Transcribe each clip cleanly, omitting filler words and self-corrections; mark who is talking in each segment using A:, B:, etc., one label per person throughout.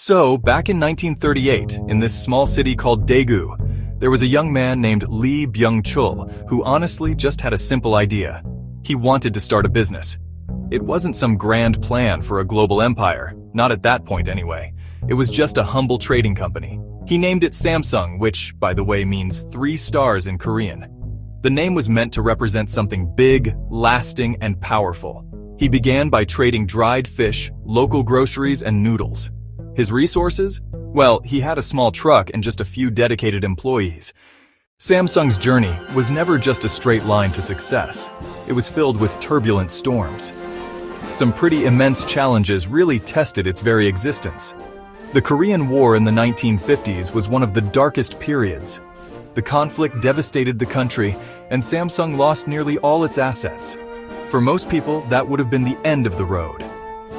A: So, back in 1938, in this small city called Daegu, there was a young man named Lee Byung-chul who honestly just had a simple idea. He wanted to start a business. It wasn't some grand plan for a global empire, not at that point anyway. It was just a humble trading company. He named it Samsung, which, by the way, means 3 stars in Korean. The name was meant to represent something big, lasting, and powerful. He began by trading dried fish, local groceries, and noodles. His resources? Well, he had a small truck and just a few dedicated employees. Samsung's journey was never just a straight line to success. It was filled with turbulent storms. Some pretty immense challenges really tested its very existence. The Korean War in the 1950s was one of the darkest periods. The conflict devastated the country, and Samsung lost nearly all its assets. For most people, that would have been the end of the road.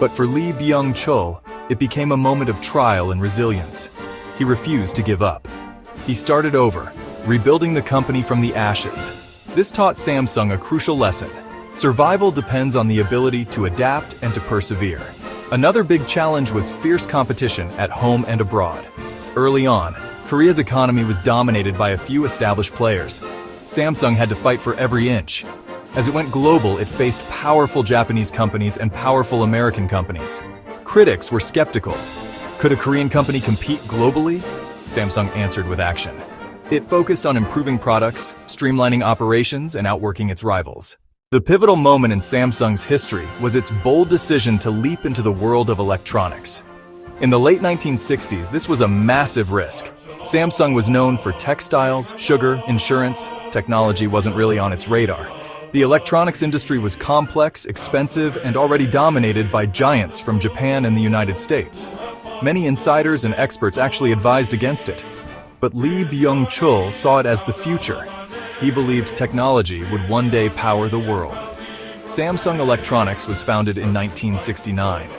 A: But for Lee Byung-chul, it became a moment of trial and resilience. He refused to give up. He started over, rebuilding the company from the ashes. This taught Samsung a crucial lesson. Survival depends on the ability to adapt and to persevere. Another big challenge was fierce competition at home and abroad. Early on, Korea's economy was dominated by a few established players. Samsung had to fight for every inch. As it went global, it faced powerful Japanese companies and powerful American companies. Critics were skeptical. Could a Korean company compete globally? Samsung answered with action. It focused on improving products, streamlining operations, and outworking its rivals. The pivotal moment in Samsung's history was its bold decision to leap into the world of electronics. In the late 1960s, this was a massive risk. Samsung was known for textiles, sugar, insurance. Technology wasn't really on its radar. The electronics industry was complex, expensive, and already dominated by giants from Japan and the United States. Many insiders and experts actually advised against it. But Lee Byung-chul saw it as the future. He believed technology would one day power the world. Samsung Electronics was founded in 1969.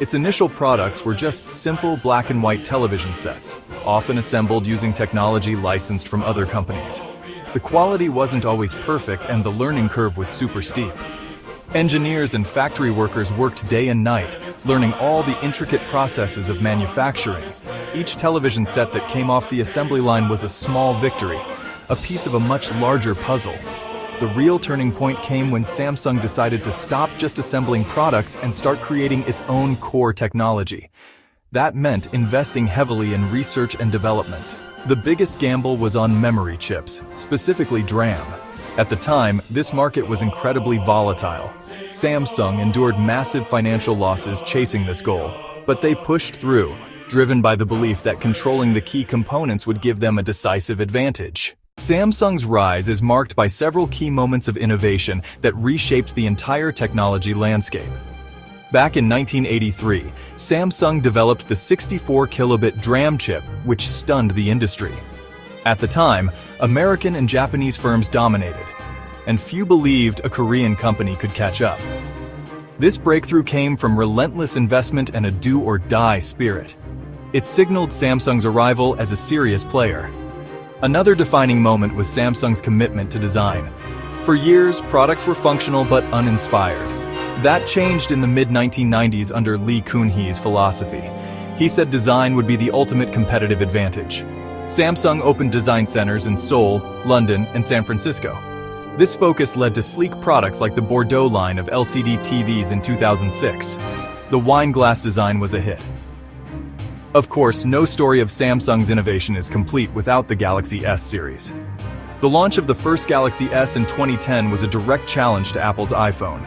A: Its initial products were just simple black and white television sets, often assembled using technology licensed from other companies. The quality wasn't always perfect and the learning curve was super steep. Engineers and factory workers worked day and night, learning all the intricate processes of manufacturing. Each television set that came off the assembly line was a small victory, a piece of a much larger puzzle. The real turning point came when Samsung decided to stop just assembling products and start creating its own core technology. That meant investing heavily in research and development. The biggest gamble was on memory chips, specifically DRAM. At the time, this market was incredibly volatile. Samsung endured massive financial losses chasing this goal, but they pushed through, driven by the belief that controlling the key components would give them a decisive advantage. Samsung's rise is marked by several key moments of innovation that reshaped the entire technology landscape. Back in 1983, Samsung developed the 64-kilobit DRAM chip, which stunned the industry. At the time, American and Japanese firms dominated, and few believed a Korean company could catch up. This breakthrough came from relentless investment and a do-or-die spirit. It signaled Samsung's arrival as a serious player. Another defining moment was Samsung's commitment to design. For years, products were functional but uninspired. That changed in the mid-1990s under Lee Kun-hee's philosophy. He said design would be the ultimate competitive advantage. Samsung opened design centers in Seoul, London, and San Francisco. This focus led to sleek products like the Bordeaux line of LCD TVs in 2006. The wine glass design was a hit. Of course, no story of Samsung's innovation is complete without the Galaxy S series. The launch of the first Galaxy S in 2010 was a direct challenge to Apple's iPhone.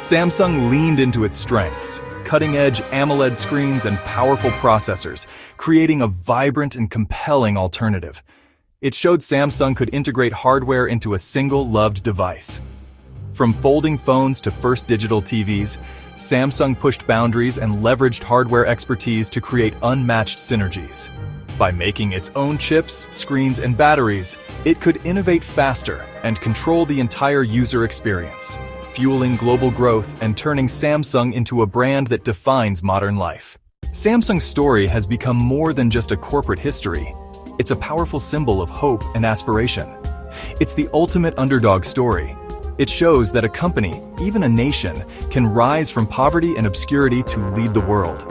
A: Samsung leaned into its strengths, cutting-edge AMOLED screens and powerful processors, creating a vibrant and compelling alternative. It showed Samsung could integrate hardware into a single loved device. From folding phones to first digital TVs, Samsung pushed boundaries and leveraged hardware expertise to create unmatched synergies. By making its own chips, screens, and batteries, it could innovate faster and control the entire user experience, fueling global growth and turning Samsung into a brand that defines modern life. Samsung's story has become more than just a corporate history. It's a powerful symbol of hope and aspiration. It's the ultimate underdog story. It shows that a company, even a nation, can rise from poverty and obscurity to lead the world.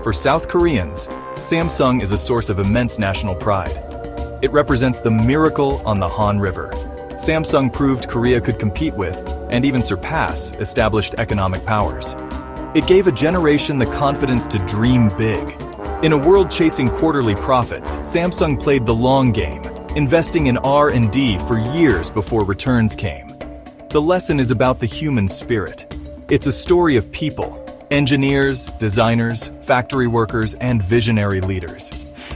A: For South Koreans, Samsung is a source of immense national pride. It represents the miracle on the Han River. Samsung proved Korea could compete with, and even surpass, established economic powers. It gave a generation the confidence to dream big. In a world chasing quarterly profits, Samsung played the long game, investing in R&D for years before returns came. The lesson is about the human spirit. It's a story of people, engineers, designers, factory workers, and visionary leaders.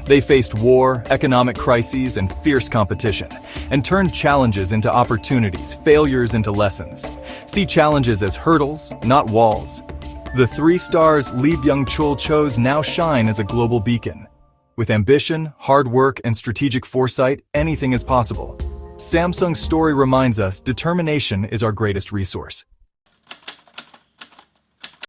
A: They faced war, economic crises, and fierce competition, and turned challenges into opportunities, failures into lessons. See challenges as hurdles, not walls. The 3 stars Lee Byung-chul chose now shine as a global beacon. With ambition, hard work, and strategic foresight, anything is possible. Samsung's story reminds us determination is our greatest resource.